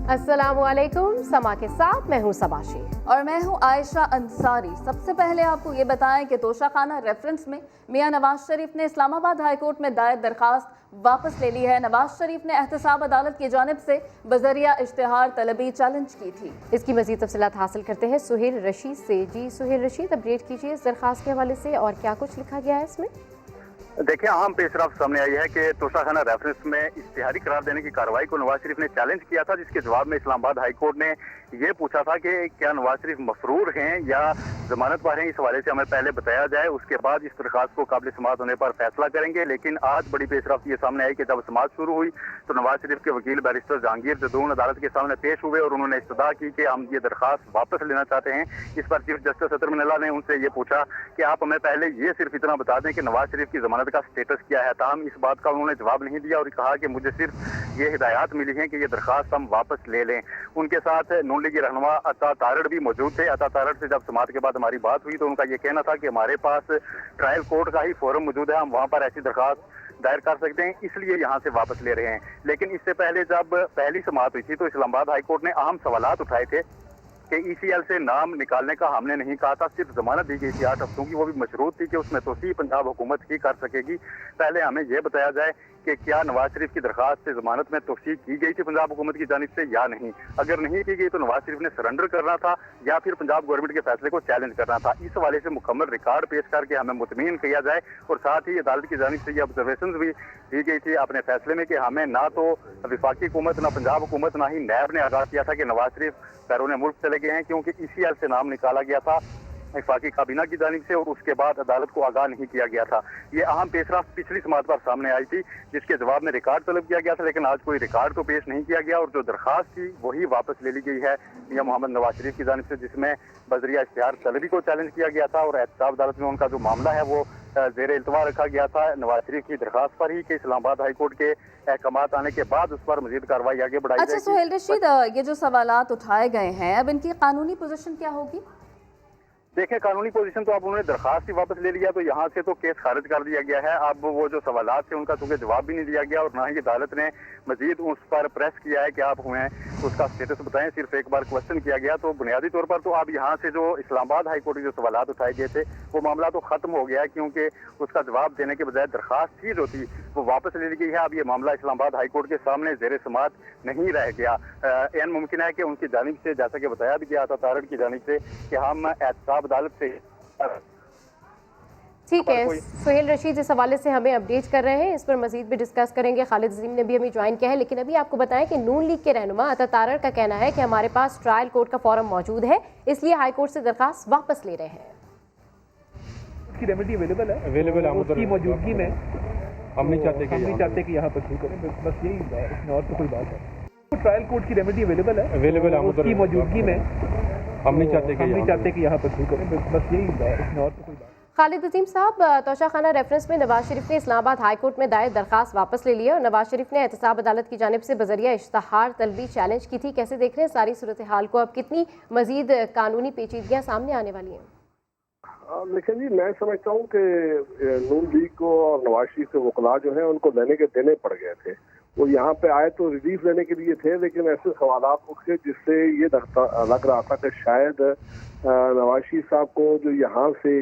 अस्सलामुअलैकुम, समा के साथ मैं हूं सबाशी और मैं हूं आयशा अंसारी। सबसे पहले आपको ये बताएं कि तोशाखाना रेफरेंस में मियां नवाज शरीफ ने इस्लामाबाद हाई कोर्ट में दायर दरखास्त वापस ले ली है। नवाज शरीफ ने एहतसाब अदालत की जानिब से बजरिया इश्तिहार तलबी चैलेंज की थी। इसकी मजीद तफसीलात हासिल करते हैं सुहेल रशीद से। जी सुहेल रशीद, अपडेट कीजिए इस दरखास्त के हवाले से और क्या कुछ लिखा गया है इसमें। देखिए, अहम पेशरफ सामने आई है कि तोशाखाना रेफरेंस में इश्तिहारी करार देने की कार्रवाई को नवाज शरीफ ने चैलेंज किया था, जिसके जवाब में इस्लामाबाद हाई कोर्ट ने ये पूछा था कि क्या नवाज शरीफ मफरूर हैं या जमानत पर हैं। इस हवाले से हमें पहले बताया जाए, उसके बाद इस दरखास्त को काबिल समाअत होने पर फैसला करेंगे। लेकिन आज बड़ी पेशरफ ये सामने आई कि जब समाअत शुरू हुई तो नवाज शरीफ के वकील बैरिस्टर जहांगीर जदून अदालत के सामने पेश हुए और उन्होंने इस्तदा की कि हम ये दरखास्त वापस लेना चाहते हैं। इस पर चीफ जस्टिस अतर मिनल्ला ने उनसे ये पूछा कि आप हमें पहले ये सिर्फ इतना बता दें कि नवाज शरीफ की जमानत का स्टेटस क्या है। ताहम इस बात का उन्होंने जवाब नहीं दिया और कहा कि मुझे सिर्फ ये हिदायत मिली है कि ये दरखास्त हम वापस ले लें। उनके साथ नून लीगी रहनुमा अता तारड़ भी मौजूद थे। अता तारड़ से जब समाअत के बाद हमारी बात हुई तो उनका ये कहना था कि हमारे पास ट्रायल कोर्ट का ही फोरम मौजूद है, हम वहाँ पर ऐसी दरखास्त दायर कर सकते हैं, इसलिए यहाँ से वापस ले रहे हैं। लेकिन इससे पहले जब पहली समाअत हुई थी तो इस्लामाबाद हाई कोर्ट ने अहम सवालात उठाए थे कि ECL से नाम निकालने का हमने नहीं कहा था, सिर्फ जमानत दी गई थी 8 हफ्तों की, वो भी मशरूत थी कि उसमें तोसी पंजाब हुकूमत ही कर सकेगी। पहले हमें यह बताया जाए कि क्या नवाज शरीफ की दरखास्त से जमानत में तोसी की गई थी पंजाब हुकूमत की जानिब से या नहीं। अगर नहीं की गई तो नवाज शरीफ ने सरेंडर करना था या फिर पंजाब गवर्नमेंट के फैसले को चैलेंज करना था। इस हवाले से मुकम्मल रिकॉर्ड पेश करके हमें मुतमीन किया जाए और साथ ही अदालत की जानिब से ये ऑब्जर्वेशन भी दी गई थी अपने फैसले में कि हमें ना तो विफाकी हुकूमत, ना पंजाब हुकूमत, ना ही नैब ने आगाह किया था कि नवाज शरीफ बैरून मुल्क चले गए हैं, क्योंकि ECL से नाम निकाला गया था वफाकी काबीना की जानिब से और उसके बाद अदालत को आगाह नहीं किया गया था। ये अहम पेशरफ पिछली समाअत पर सामने आई थी, जिसके जवाब में रिकॉर्ड तलब किया गया था, लेकिन आज कोई रिकॉर्ड तो पेश नहीं किया गया और जो दरखास्त थी वही वापस ले ली गई है मियां मोहम्मद नवाज शरीफ की जानिब से, जिसमें बजरिया इश्तिहार तलबी को चैलेंज किया गया था और एहतसाब अदालत में उनका जो मामला है वो जेर इल्तवा रखा गया था नवाज शरीफ की दरखास्त पर ही कि इस्लामाबाद हाई कोर्ट के अहकामात आने के बाद उस पर मजीद कार्रवाई आगे बढ़ाई जाएगी। अच्छा सुहेल रशीद, ये जो सवालात उठाए गए हैं, अब इनकी कानूनी पोजीशन क्या होगी? देखें, कानूनी पोजीशन तो अब उन्होंने दरखास्त ही वापस ले लिया तो यहाँ से तो केस खारिज कर दिया गया है। अब वो जो सवालात थे उनका चूंकि जवाब भी नहीं दिया गया और ना ही अदालत ने मजीद उस पर प्रेस किया है कि आप हुए उसका स्टेटस बताएं, सिर्फ एक बार क्वेश्चन किया गया। तो बुनियादी तौर पर तो अब यहाँ से जो इस्लामाबाद हाई कोर्ट के जो सवालात उठाए गए थे वो मामला तो खत्म हो गया है, क्योंकि उसका जवाब देने के बजाय दरखास्त ही जो थी वो वापस ले ली गई है। अब ये मामला इस्लामाबाद हाई कोर्ट के सामने जेर समाअत नहीं रह गया। एन मुमकिन है कि उनकी जानिब से, जैसा कि बताया भी गया था तारड़ की जानिब से, कि हम एहतसाब अदालत से। ठीक है सुहेल रशीद, इस हवाले से हमें अपडेट कर रहे हैं, इस पर मजीद भी डिस्कस करेंगे। खालिद अजीम ने भी हमें ज्वाइन किया है, लेकिन अभी आपको बताएं कि नून लीग के रहनुमा अता तारड़ का कहना है कि हमारे पास ट्रायल कोर्ट का फॉरम मौजूद है, इसलिए हाई कोर्ट से दरखास्त वापस ले रहे हैं। उसकी रेमेडी अवेलेबल है, उसकी मौजूदगी में हम नहीं चाहते कि यहाँ पर शुरू करें, बस यही इसमें और तो कोई बात है। ट्रायल कोर्ट की रेमेडी अवेलेबल है, उसकी मौजूदगी में हम नहीं चाहते कि यहाँ पर शुरू करें, बस यही इसमें और तो कोई बात। खालिद अजीम साहब, तोशाखाना रेफरेंस में नवाज शरीफ ने इस्लामाबाद हाई कोर्ट में दायर दरखास्त वापस ले लिया और नवाज शरीफ ने एहतसाब अदालत की जानिब से बजरिया इश्तिहार तलबी चैलेंज की थी। कैसे देख रहे हैं सारी सूरत हाल को? अब कितनी मजीद कानूनी पेचीदगियाँ सामने आने वाली हैं? लेकिन जी मैं समझता हूँ कि नून लीग को और नवाज शरीफ के वकला जो है उनको देने पड़ गए थे। वो यहाँ पे आए तो रिलीफ लेने के लिए थे, लेकिन ऐसे सवालात उठे जिससे ये लग रहा था कि शायद नवाज शरीफ साहब को जो यहाँ से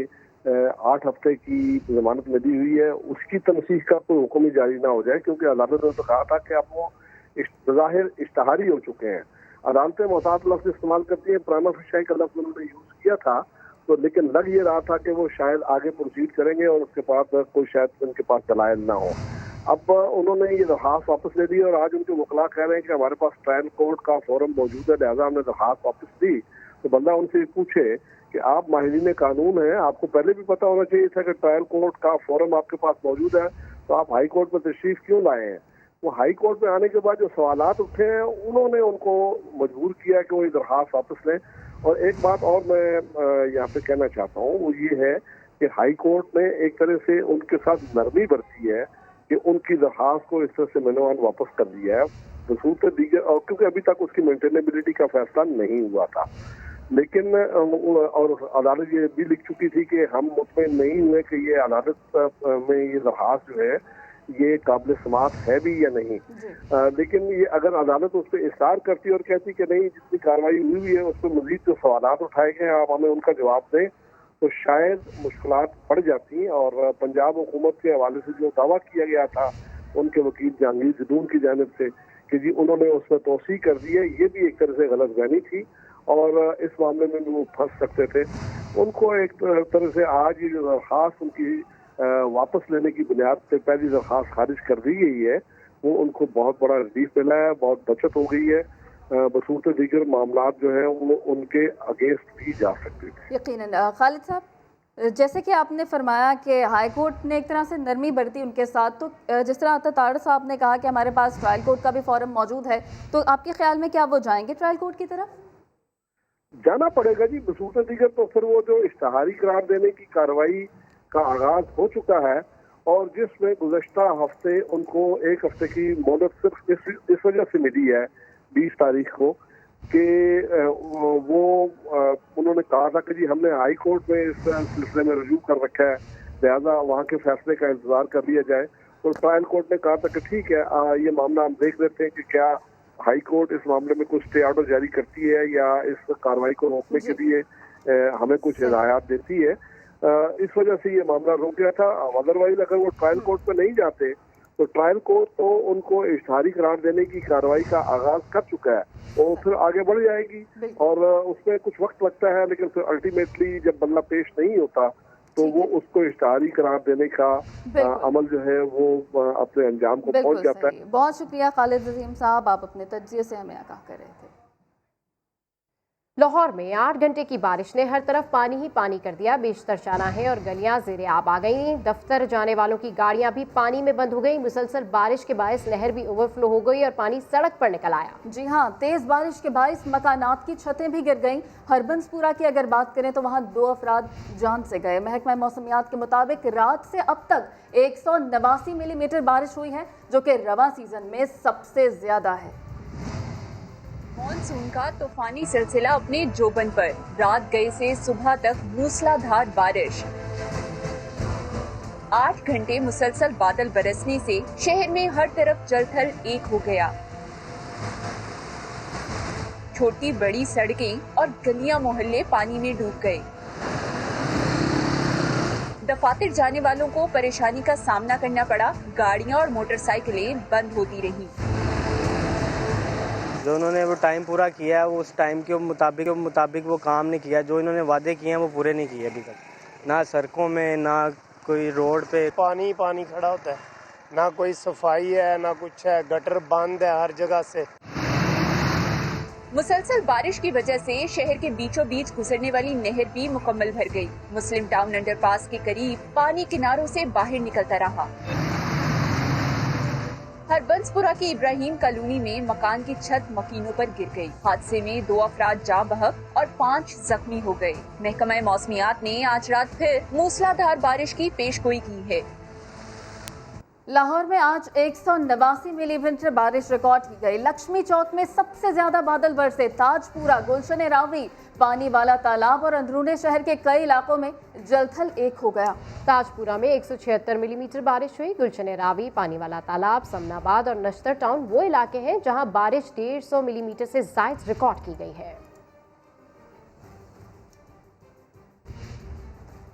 8 हफ्ते की जमानत मिली हुई है उसकी तनसीह का कोई हुक्म ही जारी ना हो जाए, क्योंकि अदालत ने तो कहा था कि अब वो ज़ाहिर इश्तिहारी हो चुके हैं। अदालतें मोहतात लफ्ज़ इस्तेमाल करती हैं, प्राइमा फेशी का लफ्ज़ उन्होंने यूज़ किया था, तो लेकिन लग ये रहा था कि वो शायद आगे प्रोसीड करेंगे और उसके बाद कोई शायद उनके पास दलाइल ना हो। अब उन्होंने ये दरखास्त वापस ले दी और आज उनके वकला कह रहे हैं कि हमारे पास ट्रायल कोर्ट का फोरम मौजूद है, लिहाजा हमने दरखास्त वापस दी। तो बंदा उनसे पूछे कि आप माहिरीन कानून हैं, आपको पहले भी पता होना चाहिए था कि ट्रायल कोर्ट का फोरम आपके पास मौजूद है, तो आप हाई कोर्ट में तशरीफ क्यों लाए हैं? वो हाई कोर्ट में आने के बाद जो सवालात उठे हैं उन्होंने उनको मजबूर किया कि वो ये दरखास्त वापस लें। और एक बात और मैं यहाँ पे कहना चाहता हूँ, वो ये है कि हाई कोर्ट ने एक तरह से उनके साथ नरमी बरती है कि उनकी दरखास्त को इस तरह से मेनोवान वापस कर दिया है बसूरत दीगर, और क्योंकि अभी तक उसकी मेंटेनेबिलिटी का फैसला नहीं हुआ था। लेकिन और अदालत ये भी लिख चुकी थी कि हम मुतमईन नहीं हुए कि ये अदालत में ये दरखास्त जो है ये काबिल समात है भी या नहीं। लेकिन ये अगर अदालत उस पर इस्तार करती और कहती कि नहीं, जितनी कार्रवाई हुई है उस पर मजीद जो सवालात उठाए गए आप हमें उनका जवाब दें, तो शायद मुश्किलात बढ़ जाती। और पंजाब हुकूमत के हवाले से जो दावा किया गया था उनके वकील जहांगीर जदून की जानिब से कि जी उन्होंने उसमें तोसी कर दी है, ये भी एक तरह से गलत बयानी थी और इस मामले में वो फंस सकते थे। उनको एक तरह से आज ये जो दरखास्त उनकी वापस लेने की बुनियाद पे पहली दरखास्त खारिज कर दी गई है, वो उनको बहुत बड़ा रिलीफ मिला है, बहुत बचत हो गई है। बसूरत दीगर मामला जो है वो उनके अगेंस्ट भी जा सकते थे। यकीनन। खालिद साहब, जैसे कि आपने फरमाया कि हाई कोर्ट ने एक तरह से नरमी बरती उनके साथ, तो जिस तरह अताताड़ साहब ने कहा कि हमारे पास ट्रायल कोर्ट का भी फॉरम मौजूद है, तो आपके ख्याल में क्या वो जाएंगे ट्रायल कोर्ट की तरफ? जाना पड़ेगा जी। बसूरत दीगर तो फिर वो जो इश्तहारी करार देने की कार्रवाई का आगाज हो चुका है और जिसमें गुज़श्ता हफ्ते उनको एक हफ्ते की मोहलत सिर्फ इस वजह से मिली है 20 तारीख को कि वो उन्होंने कहा था कि जी हमने हाई कोर्ट में इस सिलसिले में रजू कर रखा है, लिहाजा वहाँ के फैसले का इंतजार कर लिया जाए। तो ट्रायल कोर्ट ने कहा था कि ठीक है, ये मामला हम देख लेते हैं कि क्या हाई कोर्ट इस मामले में कुछ स्टे ऑर्डर जारी करती है या इस कार्रवाई को रोकने के लिए हमें कुछ हिदायत देती है। इस वजह से ये मामला रुक गया था। अदरवाइज अगर वो ट्रायल कोर्ट पे नहीं जाते तो ट्रायल कोर्ट तो उनको इश्तहारी करार देने की कार्रवाई का आगाज कर चुका है, वो फिर आगे बढ़ जाएगी और उसमें कुछ वक्त लगता है, लेकिन फिर अल्टीमेटली जब बल्ला पेश नहीं होता तो वो उसको इश्तहारी करार देने का अमल जो है वो अपने अंजाम को पहुंच जाता है। बहुत शुक्रिया खालिद अजीम साहब, आप अपने तज्जिए से हमें आगाह कर रहे थे। लाहौर में 8 घंटे की बारिश ने हर तरफ पानी ही पानी कर दिया। बेशतर शाहराहें और गलियां ज़ेरे आब आ गई। दफ्तर जाने वालों की गाड़ियां भी पानी में बंद हो गई। मुसलसल बारिश के बायस नहर भी ओवरफ्लो हो गई और पानी सड़क पर निकल आया। जी हाँ, तेज बारिश के बायस मकानात की छतें भी गिर गईं। हरबंसपुरा की अगर बात करें तो वहाँ 2 अफराद जान से गए। महकमा मौसमियात के मुताबिक रात से अब तक 189 मिलीमीटर बारिश हुई है, जो कि रवां सीजन में सबसे ज्यादा है। मॉनसून का तूफानी सिलसिला अपने जोबन पर। रात गए से सुबह तक मूसलाधार बारिश। 8 घंटे मुसलसल बादल बरसने से शहर में हर तरफ जलथल एक हो गया। छोटी बड़ी सड़कें और गलियां मोहल्ले पानी में डूब गए। दफातर जाने वालों को परेशानी का सामना करना पड़ा। गाड़ियां और मोटरसाइकिलें बंद होती रहीं। जो उन्होंने वो टाइम पूरा किया है, वो उस टाइम के मुताबिक वो काम नहीं किया। जो इन्होंने वादे किए हैं वो पूरे नहीं किए अभी तक, ना सड़कों में ना कोई रोड पे। पानी खड़ा होता है, ना कोई सफाई है ना कुछ है, गटर बंद है हर जगह से। मुसलसल बारिश की वजह से शहर के बीचों बीच गुजरने वाली नहर भी मुकम्मल भर गई। मुस्लिम टाउन अंडरपास के करीब पानी किनारों से बाहर निकलता रहा। हरबंसपुरा की इब्राहिम कॉलोनी में मकान की छत मकीनों पर गिर गई। हादसे में 2 अफराद जाँ बहक और 5 जख्मी हो गए। महकमा मौसमियात ने आज रात फिर मूसलाधार बारिश की पेशगोई की है। लाहौर में आज 189 मिलीमीटर बारिश रिकॉर्ड की गई। लक्ष्मी चौक में सबसे ज्यादा बादल बरसे। ताजपुरा, गुलशन रावी, पानी वाला तालाब और अंदरूनी शहर के कई इलाकों में जलथल एक हो गया। ताजपुरा में 176 मिलीमीटर बारिश हुई। गुलशन रावी, पानी वाला तालाब, समनाबाद और नश्तर टाउन वो इलाके हैं जहां बारिश 150 मिलीमीटर से ज्यादा रिकॉर्ड की गई है।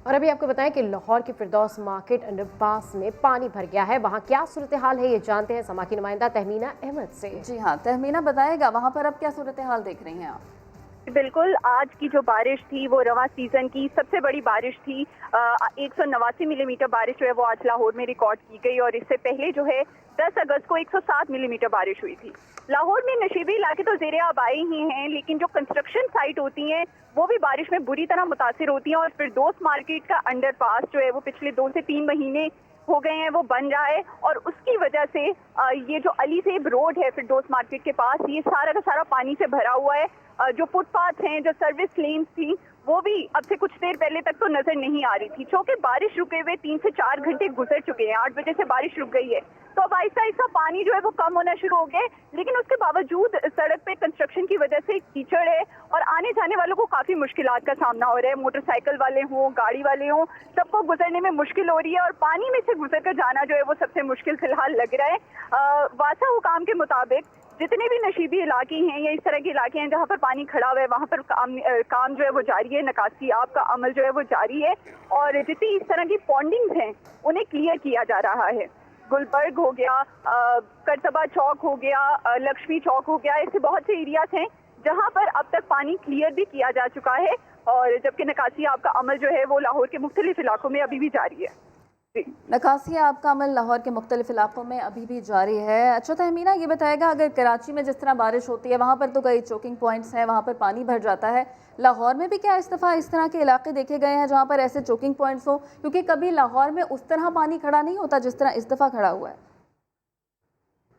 और अभी आपको बताएं कि लाहौर के फिरदौस मार्केट अंडरपास में पानी भर गया है। वहां क्या सूरत हाल है ये जानते हैं समा की नुमाइंदा तहमीना अहमद से। जी हाँ, तहमीना बताएगा वहां पर अब क्या सूरत हाल देख रही हैं आप? बिल्कुल, आज की जो बारिश थी वो रवा सीजन की सबसे बड़ी बारिश थी। 189 मिलीमीटर बारिश जो है वो आज लाहौर में रिकॉर्ड की गई और इससे पहले जो है 10 अगस्त को 107 मिलीमीटर बारिश हुई थी। लाहौर में नशीबी इलाके तो ज़ेरे आबाई ही हैं, लेकिन जो कंस्ट्रक्शन साइट होती हैं वो भी बारिश में बुरी तरह मुतासिर होती हैं। और फिरदौस मार्केट का अंडरपास जो है वो पिछले 2 से 3 महीने हो गए हैं वो बन रहा है और उसकी वजह से ये जो अली सेब रोड है फिरदौस मार्केट के पास, ये सारा का सारा पानी से भरा हुआ है। जो फुटपाथ हैं, जो सर्विस लेन्स थी, वो भी अब से कुछ देर पहले तक तो नजर नहीं आ रही थी। चूंकि बारिश रुके हुए 3 से 4 घंटे गुजर चुके हैं, 8 बजे से बारिश रुक गई है, तो अब आहिस्ता आहिस्ता पानी जो है वो कम होना शुरू हो गया है, लेकिन उसके बावजूद सड़क पे कंस्ट्रक्शन की वजह से कीचड़ है और आने जाने वालों को काफी मुश्किलात का सामना हो रहा है। मोटरसाइकिल वाले हों, गाड़ी वाले हों, सबको गुजरने में मुश्किल हो रही है और पानी में से गुजर कर जाना जो है वो सबसे मुश्किल फिलहाल लग रहा है। वासा हुकाम के मुताबिक जितने भी नशीबी इलाके हैं या इस तरह के इलाके हैं जहाँ पर पानी खड़ा हुआ है, वहाँ पर काम जो है वो जारी है, निकासी आप का अमल जो है वो जारी है और जितनी इस तरह की पॉन्डिंग्स हैं उन्हें क्लियर किया जा रहा है। गुलबर्ग हो गया, करतबा चौक हो गया, लक्ष्मी चौक हो गया, ऐसे बहुत से एरियाज हैं जहां पर अब तक पानी क्लियर भी किया जा चुका है और जबकि निकासी आपका अमल जो है वो लाहौर के मुख्तलिफ इलाकों में अभी भी जारी है। निकासी आपका अमल लाहौर के मुख्तलिफ इलाकों में अभी भी जारी है। अच्छा तहमीना, ये बताएगा अगर कराची में जिस तरह बारिश होती है वहाँ पर तो कई चोकिंग पॉइंट्स हैं, वहाँ पर पानी भर जाता है, लाहौर में भी क्या इस दफ़ा इस तरह के इलाके देखे गए हैं जहाँ पर ऐसे चोकिंग पॉइंट्स हों? क्योंकि कभी लाहौर में उस तरह पानी खड़ा नहीं होता जिस तरह इस दफ़ा खड़ा हुआ है।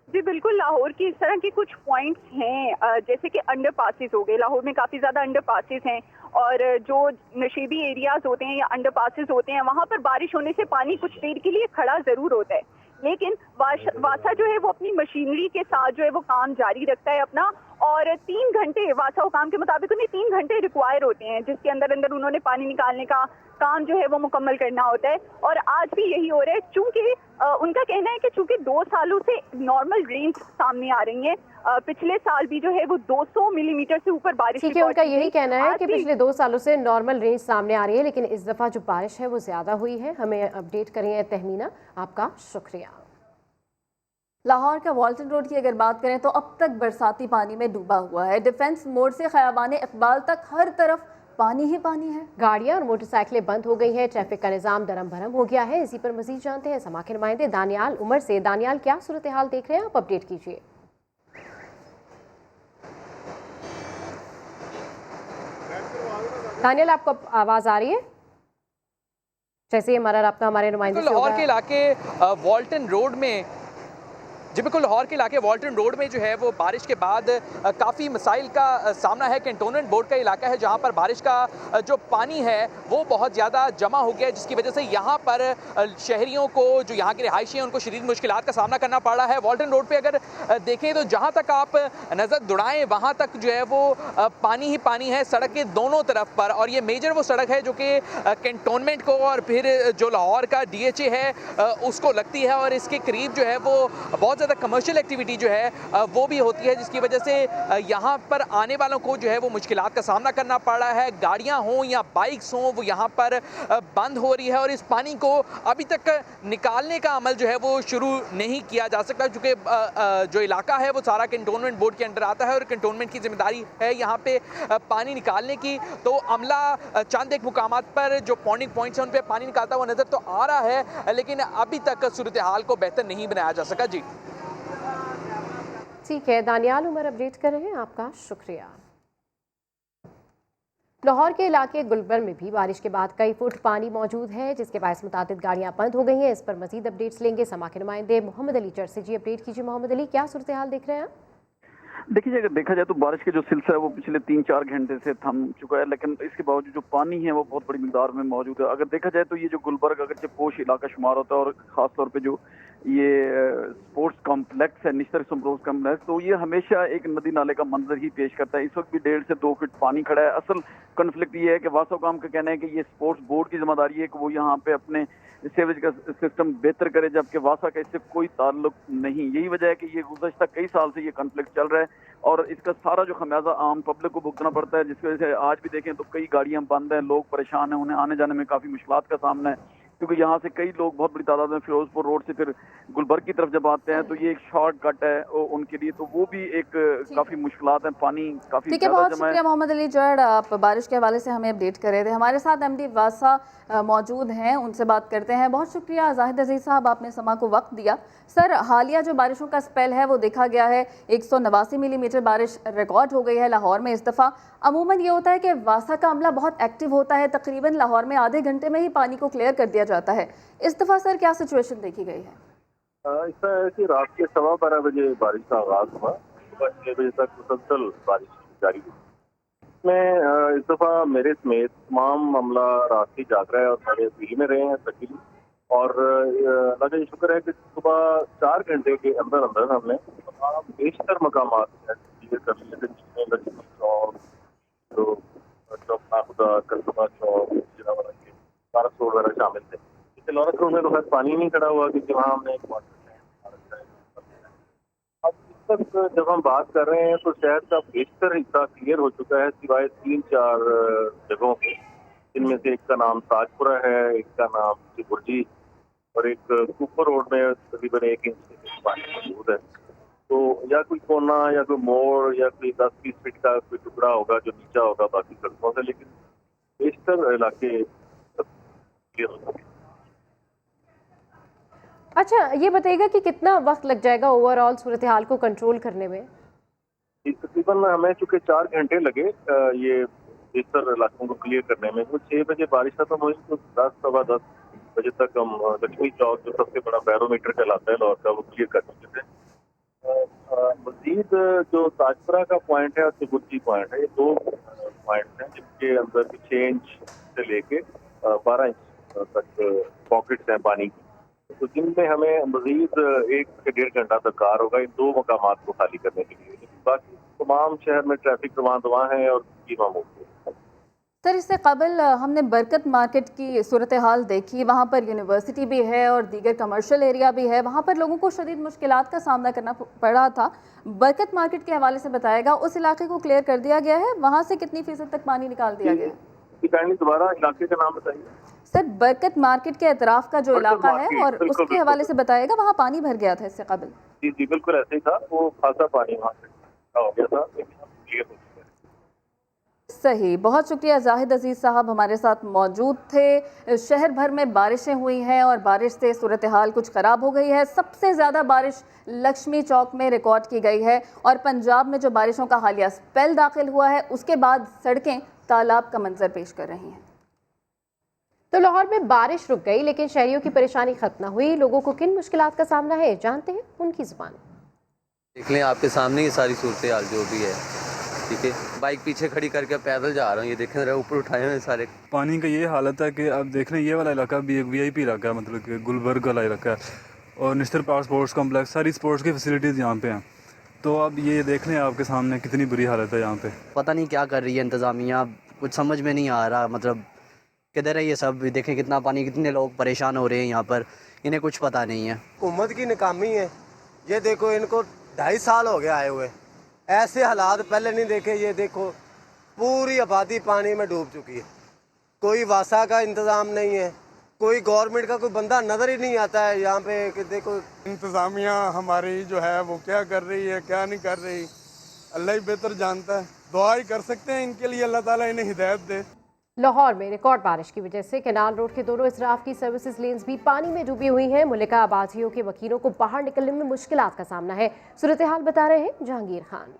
जी बिल्कुल, लाहौर की इस तरह के कुछ पॉइंट्स हैं, जैसे कि अंडर पासिस हो गए। लाहौर में काफ़ी ज़्यादा अंडर पासिस हैं और जो नशीबी एरियाज होते हैं या अंडर पासिस होते हैं वहाँ पर बारिश होने से पानी कुछ देर के लिए खड़ा ज़रूर होता है, लेकिन वासा जो है वो अपनी मशीनरी के साथ जो है वो काम जारी रखता है अपना और 3 घंटे वासा हुकाम के मुताबिक उन्हें 3 घंटे रिक्वायर होते हैं जिसके अंदर अंदर उन्होंने पानी निकालने का काम जो है वो मुकम्मल करना होता है और आज भी यही हो रहा है। चूंकि उनका कहना है कि चूंकि 2 सालों से नॉर्मल रेंज सामने आ रही है, पिछले साल भी जो है वो 200 मिलीमीटर से ऊपर बारिश। ठीक है, उनका यही कहना है कि पिछले 2 सालों से नॉर्मल रेंज सामने आ रही है, लेकिन इस दफ़ा जो बारिश है वो ज़्यादा हुई है। हमें अपडेट करें तहमीना, आपका शुक्रिया। लाहौर का वाल्टन रोड की अगर बात करें तो अब तक बरसाती पानी में डूबा हुआ है। डिफेंस मोड़ से खयाबान इकबाल तक हर तरफ पानी ही पानी है। गाड़ियां और मोटरसाइकिलें बंद हो गई हैं, ट्रैफिक का निजाम दरम भरम हो गया है। इसी पर मजीद जानते हैं समा के नुमाइंदे दानियाल उमर से। दानियाल, क्या सूरत हाल देख रहे हैं आप, अपडेट कीजिए। दानियाल, आपको आवाज आ रही है? जैसे हमारा रब्ता हमारे नुमाइंदे से लाहौर के इलाके वाल्टन रोड में, जी बिल्कुल, लाहौर के इलाके वाल्टन रोड में जो है वो बारिश के बाद काफ़ी मसाइल का सामना है। कैंटोनमेंट बोर्ड का इलाका है जहां पर बारिश का जो पानी है वो बहुत ज़्यादा जमा हो गया है, जिसकी वजह से यहां पर शहरियों को, जो यहाँ के रिहायशी हैं, उनको शदीद मुश्किलात का सामना करना पड़ रहा है। वाल्टन रोड पे अगर देखें तो जहाँ तक आप नज़र दौड़ाएँ वहाँ तक जो है वो पानी ही पानी है सड़क के दोनों तरफ पर। और ये मेजर वो सड़क है जो कि कैंटोनमेंट को और फिर जो लाहौर का DHA है उसको लगती है और इसके करीब जो है वो बहुत ज़्यादा कमर्शियल एक्टिविटी जो है वो भी होती है, जिसकी वजह से यहाँ पर आने वालों को जो है वो मुश्किलात का सामना करना पड़ रहा है। गाड़ियाँ हों या बाइक्स हों वो यहाँ पर बंद हो रही है और इस पानी को अभी तक निकालने का अमल जो है वो शुरू नहीं किया जा सकता, क्योंकि जो इलाका है वो सारा कैंटोनमेंट बोर्ड के अंडर आता है और कैंटोनमेंट की जिम्मेदारी है यहाँ पे पानी निकालने की। तो अमला चंद एक मुकामात पर जो पॉन्डिंग पॉइंट्स हैं उन पर पानी निकालता हुआ नजर तो आ रहा है, लेकिन अभी तक सूरत हाल को बेहतर नहीं बनाया जा सका। जी ठीक है, दानियाल उमर अपडेट कर रहे हैं, आपका शुक्रिया। लाहौर के इलाके गुलबर्ग में भी बारिश के बाद कई फुट पानी मौजूद है, जिसके बायस मुतादिद गाड़ियां बंद हो गई हैं। इस पर मजीद अपडेट्स लेंगे समा के नुमाइंदे मोहम्मद अली चर से। जी अपडेट कीजिए मोहम्मद अली, क्या सूरत हाल देख रहे हैं आप? देखिए, अगर देखा जाए तो बारिश के जो सिलसिला है वो पिछले 3-4 घंटे से थम चुका है, लेकिन इसके बावजूद जो पानी है वो बहुत बड़ी मिकदार में मौजूद है। अगर देखा जाए तो ये जो गुलबर्ग अगरचे पोश इलाका शुमार होता है और ख़ासतौर पे जो ये स्पोर्ट्स कॉम्प्लेक्स है, निश्तर स्पोर्ट्स कॉम्प्लेक्स, तो ये हमेशा एक नदी नाले का मंजर ही पेश करता है। इस वक्त भी 1.5 से 2 फीट पानी खड़ा है। असल कन्फ्लिक्ट ये है कि वासा हुकाम का कहना है कि ये स्पोर्ट्स बोर्ड की जिम्मेदारी है कि वो यहाँ पे अपने सीवरेज का सिस्टम बेहतर करे, जबकि वासा का इससे कोई ताल्लुक नहीं। यही वजह है कि ये गुज़श्ता कई साल से ये कन्फ्लिक्ट चल रहा है और इसका सारा जो खमियाजा आम पब्लिक को भुगतना पड़ता है, जिसकी वजह से आज भी देखें तो कई गाड़ियां बंद हैं, लोग परेशान हैं, उन्हें आने जाने में काफ़ी मुश्किलात का सामना है, क्योंकि यहाँ से कई लोग बहुत बड़ी तादाद में फिरोजपुर रोड से फिर गुलबर्ग की तरफ जब आते हैं तो ये एक शॉर्ट कट है उनके लिए, तो वो भी एक काफ़ी मुश्किलात है, पानी काफ़ी ठीक है। बहुत शुक्रिया मोहम्मद अली जड़, आप बारिश के हवाले से हमें अपडेट कर रहे थे। हमारे साथ MD वासा मौजूद हैं, उनसे बात करते हैं। बहुत शुक्रिया जाहिद अजीज साहब, आपने समा को वक्त दिया। सर, हालिया जो बारिशों का स्पेल है वो देखा गया है, 189 मिलीमीटर बारिश रिकॉर्ड हो गई है लाहौर में इस दफ़ा। अमूमन ये होता है कि वासा का अमला बहुत एक्टिव होता है, तकरीबन लाहौर में आधे घंटे में ही पानी को क्लियर कर दिया जाता है। इस दफ़ा सर क्या सिचुएशन देखी गई है? ऐसा है कि रात के 12:15 बजे बारिश का आगाज हुआ, सुबह 6 बजे तक मुसलसल बारिश जारी हुई। मैं इस दफ़ा मेरे समेत तमाम मामला रात की जाग रहा है और सारे दिल्ली में रहे हैं तकरीबन, और अल्लाह का शुक्र है कि सुबह 4 घंटे के अंदर अंदर हमने तमाम बेशतर मकामात क्लियर कर लिए, जिसमें लक्ष्मी चौक, जो चौक नाखुदा, करतबा चौक, जिरावाला के पारस रोड वगैरह शामिल थे। जैसे लॉरेंस रोड में तो खैर पानी नहीं खड़ा हुआ, क्योंकि वहाँ हमने एक वाटर टैंक। अब इस वक्त जब हम बात कर रहे हैं तो शहर का बेशतर हिस्सा क्लियर हो चुका है, सिवाय 3-4 जगहों के, जिनमें से एक का नाम ताजपुरा है, एक का नाम चिबुर्जी और एक कूपर रोड में तकरीबन 1 इंच पानी मौजूद है। तो या कोई कोना या कोई मोड़ या कोई 10-20 फीट का कोई टुकड़ा होगा जो नीचा होगा बाकी सड़कों से, लेकिन बेशतर इलाके सब क्लियर हो चुके हैं। अच्छा, ये बताइएगा कि कितना वक्त लग जाएगा ओवरऑल सूरत हाल को कंट्रोल करने में? तकरीबन हमें चूँकि 4 घंटे लगे ये बेशतर इलाकों को क्लियर करने में। वो 6 बजे बारिश खत्म हुई तो 10-10:15 बजे तक हम लक्ष्मी चौक, जो सबसे बड़ा बैरोमीटर कहलाता है लाहौर का, वो क्लियर कर चुके थे। मजीद जो ताजपुरा का पॉइंट है और चिबुर्जी पॉइंट है, ये 2 पॉइंट हैं जिनके अंदर भी 6 इंच से लेके 12 इंच तक पॉकेट्स हैं पानी की, तो जिनमें हमें मजीद 1 से 1.5 घंटा तक कार होगा इन 2 मकामात को खाली करने के लिए। बाकी तमाम शहर में ट्रैफिक रवां दवा है और मामूल है। सर, इससे कबल हमने बरकत मार्केट की सूरत हाल देखी, वहाँ पर यूनिवर्सिटी भी है और दीगर कमर्शियल एरिया भी है, वहाँ पर लोगों को शदीद मुश्किलात का सामना करना पड़ा था। बरकत मार्केट के हवाले से बताएगा, उस इलाके को क्लियर कर दिया गया है, वहाँ से कितनी फीसद तक पानी निकाल दिया गया है? दोबारा इलाके का नाम बताइए सर। बरकत मार्केट के अतराफ का जो इलाका है और उसके हवाले से बताएगा, वहाँ पानी भर गया था इससे कबल? जी बिल्कुल ऐसे ही था, वो खासा पानी वहाँ से हो गया था, लेकिन क्लियर हो। सही, बहुत शुक्रिया। जाहिद अजीज़ साहब हमारे साथ मौजूद थे। शहर भर में बारिशें हुई हैं और बारिश से सूरत हाल कुछ ख़राब हो गई है। सबसे ज़्यादा बारिश लक्ष्मी चौक में रिकॉर्ड की गई है और पंजाब में जो बारिशों का हालिया स्पेल दाखिल हुआ है, उसके बाद सड़कें तालाब का मंजर पेश कर रही हैं। तो लाहौर में बारिश रुक गई, लेकिन शहरियों की परेशानी खत्म न हुई। लोगों को किन मुश्किलात का सामना है, जानते हैं उनकी ज़ुबान। देख लें, आपके सामने ये सारी सूरत हाल जो भी है, ठीक है। बाइक पीछे खड़ी करके पैदल जा रहा हूँ, ये देखें जरा, ऊपर उठाए हुए सारे। पानी का ये हालत है कि अब देख लें, ये वाला इलाका भी एक VIP इलाका है, मतलब कि गुलबर्ग वाला इलाका है, और निश्तर पार्क स्पोर्ट्स कॉम्प्लेक्स, सारी स्पोर्ट्स की फैसिलिटीज़ यहाँ पे हैं। तो अब ये देख लें आपके सामने कितनी बुरी हालत है यहाँ पे। पता नहीं क्या कर रही है इंतज़ामिया, कुछ समझ में नहीं आ रहा, मतलब किधर है ये सब। देखें कितना पानी, कितने लोग परेशान हो रहे हैं यहाँ पर, इन्हें कुछ पता नहीं है। हुकूमत की नाकामी है। ये देखो, इनको 2.5 साल हो गया आए हुए, ऐसे हालात पहले नहीं देखे। ये देखो, पूरी आबादी पानी में डूब चुकी है, कोई वासा का इंतज़ाम नहीं है, कोई गवर्नमेंट का कोई बंदा नज़र ही नहीं आता है यहाँ पे कि देखो। इंतज़ामिया हमारी जो है वो क्या कर रही है, क्या नहीं कर रही, अल्लाह ही बेहतर जानता है। दुआ ही कर सकते हैं इनके लिए, अल्लाह ताला इन्हें हिदायत दे। लाहौर में रिकॉर्ड बारिश की वजह से कैनाल रोड के दोनों इसराफ की सर्विसेज लेन्स भी पानी में डूबी हुई हैं। मुल्का आबादियों के वकीलों को बाहर निकलने में मुश्किलात का सामना है। सूरत हाल बता रहे हैं जहांगीर खान।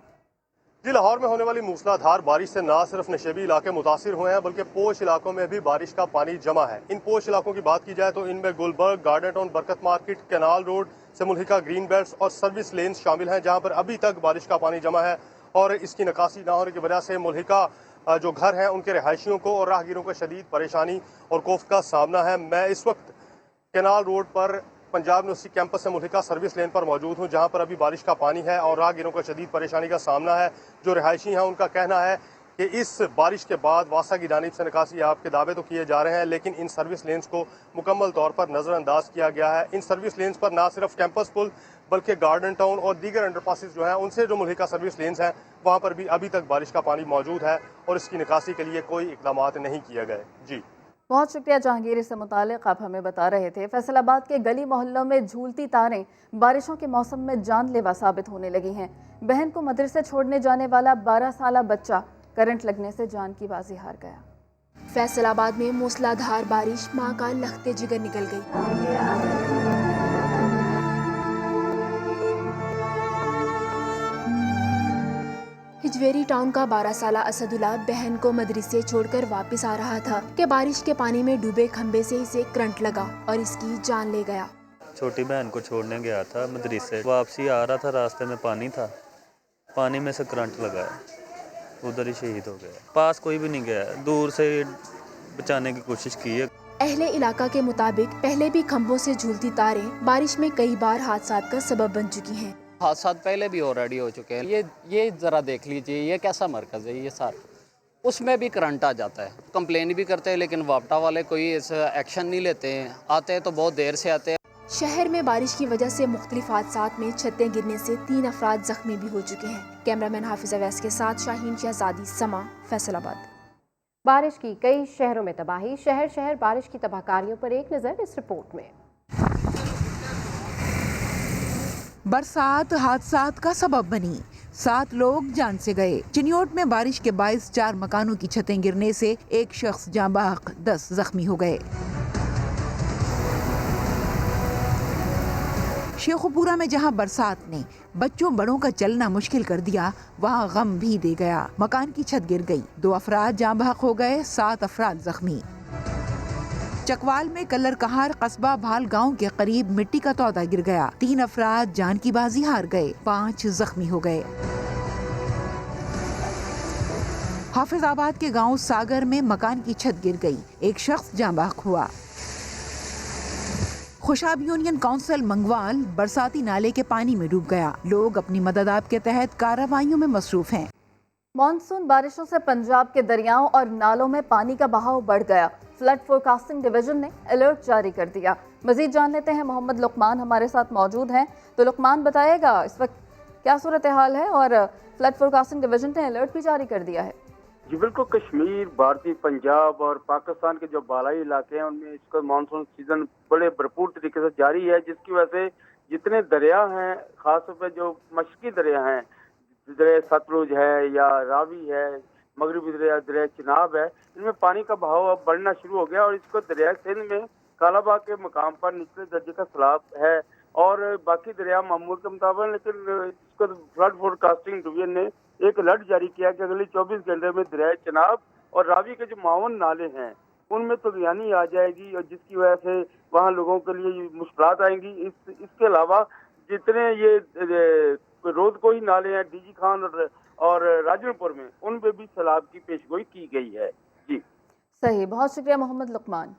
जी, लाहौर में होने वाली मूसलाधार बारिश से न सिर्फ नशेबी इलाके मुतासिर हुए हैं, बल्कि पोश इलाकों में भी बारिश का पानी जमा है। इन पोश इलाकों की बात की जाए तो इनमें गुलबर्ग, गार्डन टाउन, बरकत मार्केट, कैनाल रोड से मुल्का ग्रीन बेल्ट और सर्विस लेन्स शामिल हैं, जहाँ पर अभी तक बारिश का पानी जमा है और इसकी निकासी न होने की वजह से मुल्का जो घर हैं उनके रहायशियों को और राहगीरों को शदीद परेशानी और खौफ का सामना है। मैं इस वक्त कैनाल रोड पर पंजाब यूनिवर्सिटी कैंपस से मुल्का सर्विस लेन पर मौजूद हूँ, जहाँ पर अभी बारिश का पानी है और राहगीरों को शदीद परेशानी का सामना है। जो रहायशी हैं उनका कहना है कि इस बारिश के बाद वासा की जानिब से निकासी आपके दावे तो किए जा रहे हैं, लेकिन इन सर्विस लेन्स को मुकम्मल तौर पर नज़रअंदाज किया गया है। इन सर्विस लेन्स पर ना सिर्फ कैंपस पुल बल्कि गार्डन टाउन और दीगर अंडरपासेस जो हैं उनसे जो मुल्का सर्विस लेन्स हैं वहाँ पर भी अभी तक बारिश का पानी मौजूद है और इसकी निकासी के लिए कोई इकदाम नहीं किए गए। जी, बहुत शुक्रिया जहांगीर, इससे मुतालिक आप हमें बता रहे थे। फैसलाबाद के गली मोहल्लों में झूलती तारें बारिशों के मौसम में जानलेवा साबित होने लगी हैं। बहन को मदरसे छोड़ने जाने वाला 12 साला बच्चा करंट लगने से जान की बाजी हार गया। फैसलाबाद में मूसलाधार बारिश मां का लखते जिगर निकल गई। हिजवेरी टाउन का 12 साला असदुल्ला बहन को मदरसे छोड़कर वापस आ रहा था कि बारिश के पानी में डूबे खंबे से इसे करंट लगा और इसकी जान ले गया। छोटी बहन को छोड़ने गया था मदरसे, वापसी आ रहा था, रास्ते में पानी था, पानी में से करंट लगा, उधर ही शहीद हो गया। पास कोई भी नहीं गया, दूर से बचाने की कोशिश की है। अहले इलाका के मुताबिक पहले भी खंभों से झूलती तारें बारिश में कई बार हादसात का सबब बन चुकी हैं। हादसा पहले भी ऑलरेडी हो चुके हैं। ये ज़रा देख लीजिए, ये कैसा मरकज़ है, ये सारा उसमें भी करंट आ जाता है। कंप्लेन भी करते हैं लेकिन वापटा वाले कोई ऐसा एक्शन नहीं लेते हैं। आते हैं तो बहुत देर से आते हैं। शहर में बारिश की वजह से मुख्तलिफ हादसात में छतें गिरने से 3 अफराद जख्मी भी हो चुके हैं। कैमरामैन हाफिज अवैस के साथ शाहीन शहजादी, समा, फैसलाबाद। बारिश की कई शहरों में तबाही। शहर शहर बारिश की तबाहकारियों पर एक नज़र इस रिपोर्ट में। बरसात हादसात का सबब बनी, 7 लोग जान से गए। चिन्योट में बारिश के बायस 4 मकानों की छतें गिरने से एक शख्स जाँ बहक, 10 जख्मी हो गए। शेखुपुरा में जहां बरसात ने बच्चों बड़ों का चलना मुश्किल कर दिया, वहां गम भी दे गया। मकान की छत गिर गई, 2 अफराद जाँ बहक हो गए, 7 अफराद जख्मी। चकवाल में कल्लर कहार कस्बा भाल गांव के करीब मिट्टी का तौदा गिर गया, 3 अफराद जान की बाजी हार गए, 5 जख्मी हो गए। हाफिजाबाद के गांव सागर में मकान की छत गिर गई, एक शख्स जाँ बहक हुआ। खुशाब यूनियन काउंसिल मंगवाल बरसाती नाले के पानी में डूब गया। लोग अपनी मदद आप के तहत कार्रवाइयों में मसरूफ हैं। मॉनसून बारिशों से पंजाब के दरियाओं और नालों में पानी का बहाव बढ़ गया। फ्लड फोरकास्टिंग डिवीजन ने अलर्ट जारी कर दिया। मजीद जान लेते हैं, मोहम्मद लुकमान हमारे साथ मौजूद हैं। तो लुकमान, बताइएगा इस वक्त क्या सूरत हाल है और फ्लड फोरकास्टिंग डिवीजन ने अलर्ट भी जारी कर दिया है। जी बिल्कुल, कश्मीर, भारतीय पंजाब और पाकिस्तान के जो बालाई इलाके हैं उनमें इसका मानसून सीजन बड़े भरपूर तरीके से जारी है, जिसकी वजह से जितने दरिया हैं, खासतौर पर जो मशरकी दरिया हैं, दरिया सतलुज है या रावी है, मगरबी दरिया चिनाब है, इनमें पानी का बहाव अब बढ़ना शुरू हो गया और इसको दरिया सिंध में कालाबाग के मकाम पर निचले दर्जे का सैलाब है और बाकी दरिया मामूल के मुताबिक। लेकिन इसको फ्लड फोरकास्टिंग डिवीजन ने एक अलर्ट जारी किया कि अगले 24 घंटे में दरिया चिनाब और रावी के जो 52 नाले हैं उनमें तुगयानी आ जाएगी और जिसकी वजह से वहाँ लोगों के लिए मुश्किलात आएंगी। इसके अलावा जितने ये रोद कोई नाले हैं डीजी खान और राजनपुर में, उन पे भी सैलाब की पेशगोई की गई है। जी सही, बहुत शुक्रिया मोहम्मद लुकमान।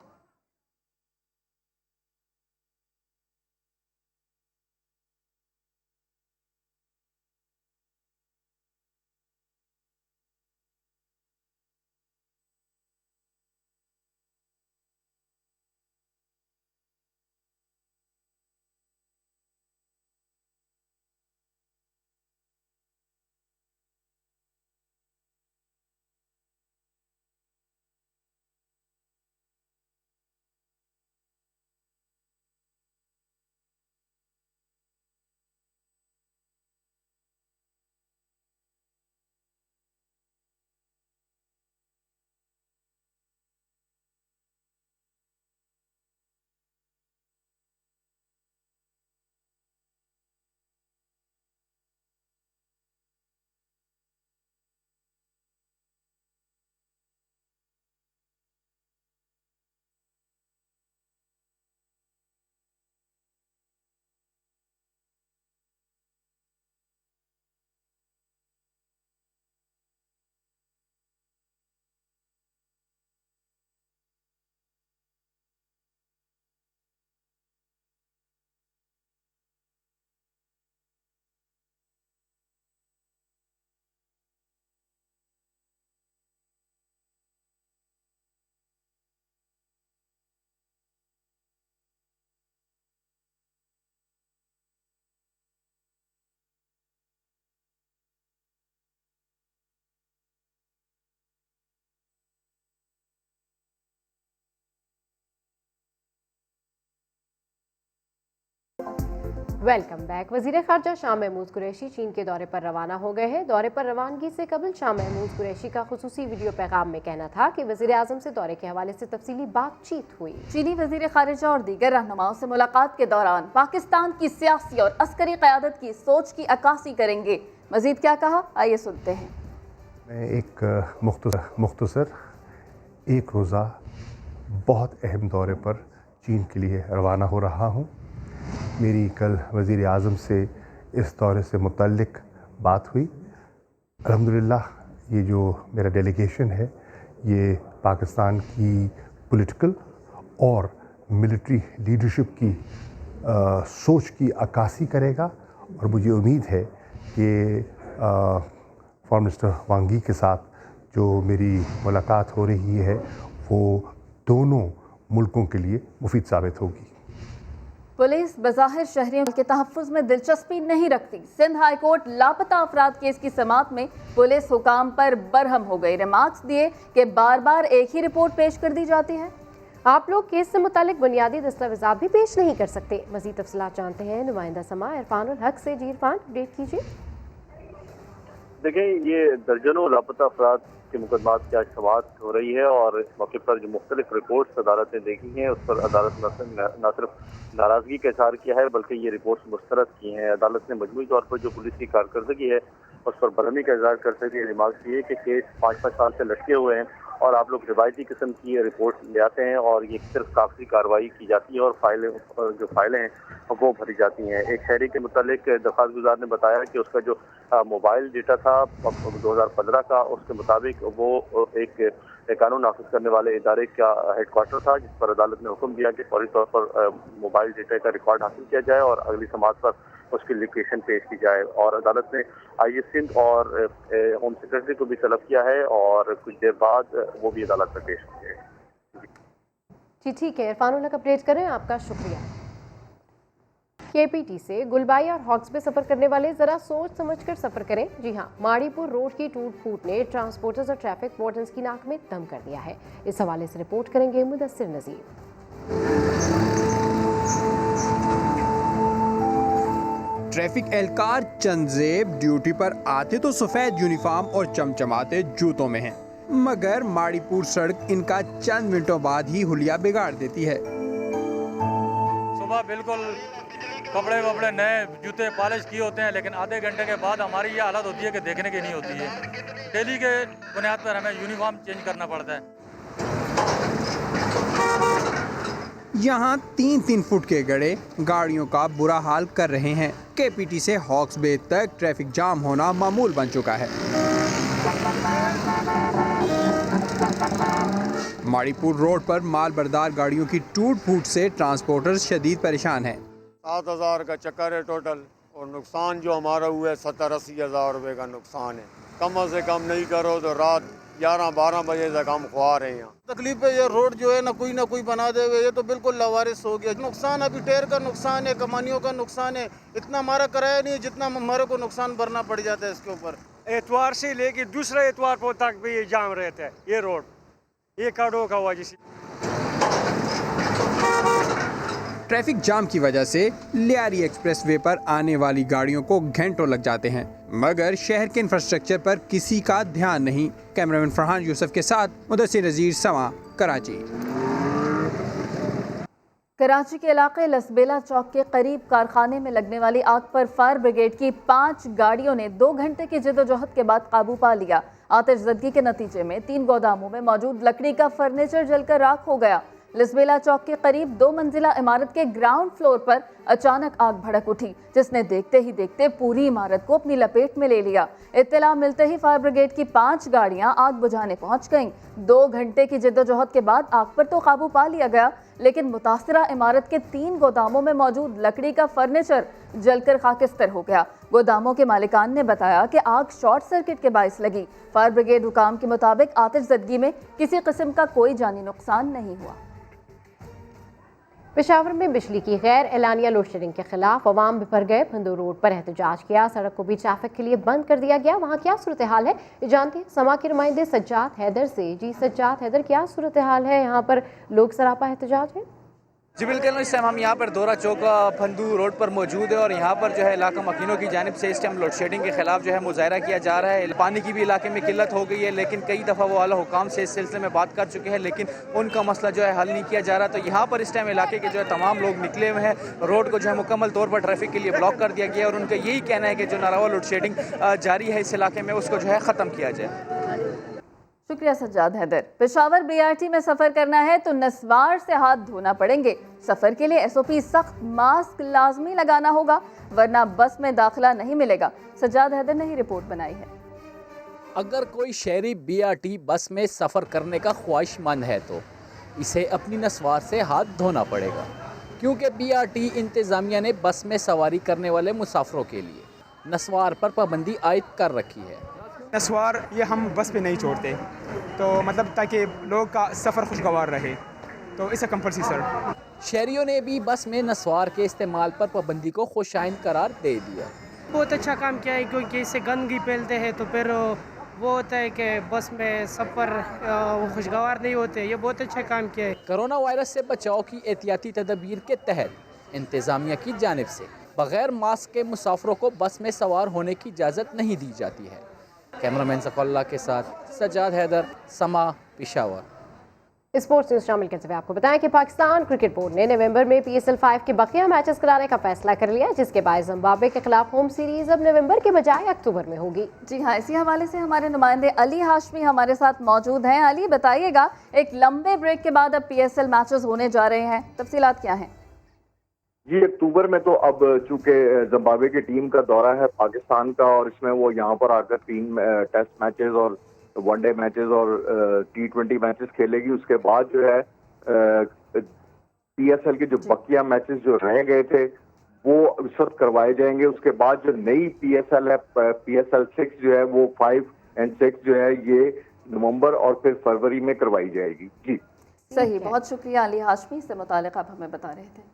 Welcome back. वज़ीर ख़ारजा शाह महमूद कुरैशी चीन के दौरे पर रवाना हो गए हैं। दौरे पर रवानगी से कबल शाह महमूद कुरैशी का खुसूसी वीडियो पैगाम में कहना था कि वज़ीर आज़म से दौरे के हवाले से तफसीली बातचीत हुई। चीनी वज़ीर ख़ारिजा और दीगर रहनुमाओं से मुलाकात के दौरान पाकिस्तान की सियासी और अस्करी क़यादत की सोच की अक्कासी करेंगे। मज़ीद क्या कहा, आइए सुनते हैं। मैं एक मुख्तसर एक रोज़ा बहुत अहम दौरे पर चीन के लिए रवाना हो रहा हूँ। मेरी कल वज़ीर आज़म से इस दौरे से मुतल्लिक बात हुई। अल्हम्दुलिल्लाह ये जो मेरा डेलीगेशन है ये पाकिस्तान की पॉलिटिकल और मिलिट्री लीडरशिप की सोच की अक्कासी करेगा। और मुझे उम्मीद है कि फॉरेन मिनिस्टर वांग यी के साथ जो मेरी मुलाकात हो रही है वो दोनों मुल्कों के लिए मुफीद साबित होगी। पुलिस बज़ाहिर शहरियों के तहफ़्फ़ुज़ में दिलचस्पी नहीं रखती। सिंध हाई कोर्ट लापता अफराद केस की समाअत में पुलिस हुकाम पर बरहम हो गई। रिमार्क्स दिए कि बार बार एक ही रिपोर्ट पेश कर दी जाती है। आप लोग केस से मुतालिक बुनियादी दस्तावेज़ात भी पेश नहीं कर सकते। मज़ीद तफ़सीलात जानते हैं नुमाइंदा समा इरफानुल हक से। जी इरफान, अपडेट कीजिए। देखें, ये दर्जनों लापता अफराद के मुकदमात की आज समाअत हो रही है और इस मौके पर जो मुख्तलिफ रिपोर्ट्स अदालत ने देखी हैं उस पर अदालत न सिर्फ नाराज़गी का इज़हार किया है बल्कि ये रिपोर्ट्स मुस्तरद की हैं। अदालत ने मजमूई तौर पर जो पुलिस की कारकर्दगी है उस पर बरहमी का इज़हार करते हुए रिमार्क्स दिए कि केस 5-5 साल से लटके हुए हैं और आप लोग रिवायती किस्म की रिपोर्ट ले आते हैं और ये सिर्फ कागजी कार्रवाई की जाती है और जो फाइलें हैं वो भरी जाती हैं। एक शहरी के मुतालिक दरख्वास्त गुजार ने बताया कि उसका जो मोबाइल डेटा था 2015 का, उसके मुताबिक वो एक कानून नाफिज करने वाले इदारे का हेडक्वार्टर था, जिस पर अदालत ने हुक्म दिया कि फौरी तौर पर मोबाइल डेटा का रिकॉर्ड हासिल किया जाए और अगली समाअत पर उसकी लोकेशन पेश की जाए। और अदालत ने आई सिंध और होम सेक्रेटरी को भी तलब किया है और कुछ देर बाद वो भी अदालत में पेश होंगे। जी ठीक है, इरफानुल हक अपडेट करें, आपका शुक्रिया। KPT से गुलबाई और हॉक्स पे सफ़र करने वाले ज़रा सोच समझकर सफ़र करें। जी हाँ, माड़ीपुर रोड की टूट फूट ने ट्रांसपोर्टर्स और ट्रैफिक वार्डन्स की नाक में दम कर दिया है। इस हवाले से रिपोर्ट करेंगे मुदस्सिर नज़ीर। ट्रैफिक एहलकार चंदजेब ड्यूटी पर आते तो सफेद यूनिफॉर्म और चमचमाते जूतों में हैं, मगर माड़ीपुर सड़क इनका चंद मिनटों बाद ही हुलिया बिगाड़ देती है। सुबह बिल्कुल कपड़े वपड़े नए, जूते पॉलिश किए होते हैं, लेकिन आधे घंटे के बाद हमारी ये हालत होती है कि देखने की नहीं होती है। डेली के बुनियाद पर हमें यूनिफॉर्म चेंज करना पड़ता है। यहाँ 3-3 फुट के गड्ढे गाड़ियों का बुरा हाल कर रहे हैं। KPT से हॉक्स बे तक ट्रैफिक जाम होना मामूल बन चुका है। माड़ीपुर रोड पर माल बरदार गाड़ियों की टूट फूट से ट्रांसपोर्टर शदीद परेशान हैं। 7,000 का चक्कर है टोटल और नुकसान जो हमारा हुआ है 70-80 हज़ार रुपये का नुकसान है। कम से कम नहीं करो तो रात 11-12 बजे तक हम खुआ रहे हैं। तकलीफ है ये रोड जो है ना कोई बना दे, ये तो बिल्कुल लवारिस हो गया। नुकसान अभी टेर का नुकसान है, कमानियों का नुकसान है। इतना हमारा किराया नहीं है जितना हमारे को नुकसान भरना पड़ जाता है इसके ऊपर। एतवार से लेके दूसरे एतवार को तक भी ये जाम रहता है। ये रोड ये काड़ों का वजह से ट्रैफिक जाम की वजह से लियारी एक्सप्रेसवे पर आने वाली गाड़ियों को घंटों लग जाते हैं, मगर शहर के इंफ्रास्ट्रक्चर पर किसी का ध्यान नहीं। कैमरामैन फरहान यूसुफ के साथ मुदस्सिर नज़ीर, समा, कराची। कराची के इलाके लसबेला चौक के करीब कारखाने में लगने वाली आग पर फायर ब्रिगेड की 5 गाड़ियों ने 2 घंटे की जद्दोजहद के बाद काबू पा लिया। आतिशज़दगी के नतीजे में 3 गोदामों में मौजूद लकड़ी का फर्नीचर जलकर राख हो गया। लसबेला चौक के करीब 2 मंजिला इमारत के ग्राउंड फ्लोर पर अचानक आग भड़क उठी, जिसने देखते ही देखते पूरी इमारत को अपनी लपेट में ले लिया। इत्तला मिलते ही फायर ब्रिगेड की 5 गाड़ियां आग बुझाने पहुंच गईं। 2 घंटे की जद्दोजहद के बाद आग पर तो काबू पा लिया गया, लेकिन मुतासरा इमारत के 3 गोदामों में मौजूद लकड़ी का फर्नीचर जलकर खाकिस्तर हो गया। गोदामों के मालिकान ने बताया कि आग शॉर्ट सर्किट के बायस लगी। फायर ब्रिगेड हुकाम के मुताबिक आतिशज़दगी में किसी किस्म का कोई जानी नुकसान नहीं हुआ। पेशावर में बिजली की गैर एलानिया लोड शेडिंग के खिलाफ अवाम बिफर गए। फंदू रोड पर एहतजाज किया, सड़क को भी ट्रैफिक के लिए बंद कर दिया गया। वहाँ क्या सूरत हाल है जानते हैं समा के नुमाइंदे सज्जाद हैदर से। जी सज्जाद हैदर, क्या सूरत हाल है यहाँ पर? लोग सरापा एहतजाज है। जी बिल्कुल, इस टाइम हम यहाँ पर दोरा चौक फंदू रोड पर मौजूद है और यहाँ पर जो है इलाका मकीनों की जानिब से इस टाइम लोड शेडिंग के खिलाफ जो है मुजाहरा किया जा रहा है। पानी की भी इलाके में किल्लत हो गई है, लेकिन कई दफ़ा वो आला हुकाम से इस सिलसिले में बात कर चुके हैं, लेकिन उनका मसला जो है हल नहीं किया जा रहा। तो यहाँ पर इस टाइम इलाके के जो है तमाम लोग निकले हुए हैं। रोड को जो है मुकम्मल तौर पर ट्रैफिक के लिए ब्लॉक कर दिया गया और उनका यही कहना है कि जो नारावा लोड शेडिंग जारी है इस इलाके में उसको जो है ख़त्म किया जाए। शुक्रिया सज्जाद हैदर। पेशावर BRT में सफ़र करना है तो नस्वार से हाथ धोना पड़ेंगे। सफ़र के लिए SOP सख्त, मास्क लाजमी लगाना होगा, वरना बस में दाखिला नहीं मिलेगा। सज्जाद हैदर ने ही रिपोर्ट बनाई है। अगर कोई शहरी BRT बस में सफ़र करने का ख्वाहिशमंद है तो इसे अपनी नस्वार से हाथ धोना पड़ेगा, क्योंकि बीआरटी इंतज़ामिया ने बस में सवारी करने वाले मुसाफिरों के लिए नस्वार पर पाबंदी आयद कर रखी है। नस्वार ये हम बस पे नहीं छोड़ते, तो मतलब ताकि लोग का सफ़र खुशगवार रहे, तो इसे कंपल्सरी सर। शहरियों ने भी बस में नस्वार के इस्तेमाल पर पाबंदी को खुशाइन करार दे दिया। बहुत अच्छा काम किया है, क्योंकि इससे गंदगी फैलते हैं तो फिर वो होता है कि बस में सफ़र खुशगवार नहीं होते। ये बहुत अच्छा काम किया है। कोरोना वायरस से बचाव की एहतियाती तदबीर के तहत इंतज़ामिया की जानिब से बग़ैर मास्क के मुसाफिरों को बस में सवार होने की इजाज़त नहीं दी जाती है। कैमरामैन सफ़ल्ला के साथ सज्जाद हैदर, समा, पेशावर। स्पोर्ट्स न्यूज़ शामिल करते हुए आपको बताएं कि पाकिस्तान क्रिकेट बोर्ड ने नवंबर में PSL 5 के बकिया मैचेस कराने का फैसला कर लिया, जिसके बाद जिम्बाब्वे के खिलाफ होम सीरीज अब नवंबर के बजाय अक्टूबर में होगी। जी हाँ, इसी हवाले से हमारे नुमाइंदे अली हाशमी हमारे साथ मौजूद हैं। अली, बताइएगा, एक लंबे ब्रेक के बाद अब PSL मैचेस होने जा रहे हैं, तफसीलात क्या हैं? जी, अक्टूबर में तो अब चूंकि जिम्बाब्वे की टीम का दौरा है पाकिस्तान का, और इसमें वो यहाँ पर आकर 3 टेस्ट मैचेस और वनडे मैचेस और T20 मैचेस खेलेगी। उसके बाद जो है PSL के जो बकिया मैचेस जो रह गए थे वो इस वक्त करवाए जाएंगे। उसके बाद जो नई PSL है, PSL 6 जो है वो 5 और 6 जो है ये नवंबर और फिर फरवरी में करवाई जाएगी। जी सही, बहुत शुक्रिया अली हाशमी, से मुतालिक आप हमें बता रहे थे।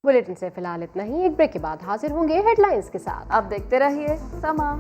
बुलेटिन से फिलहाल इतना ही। एक ब्रेक के बाद हाजिर होंगे हेडलाइंस के साथ। आप देखते रहिए समा।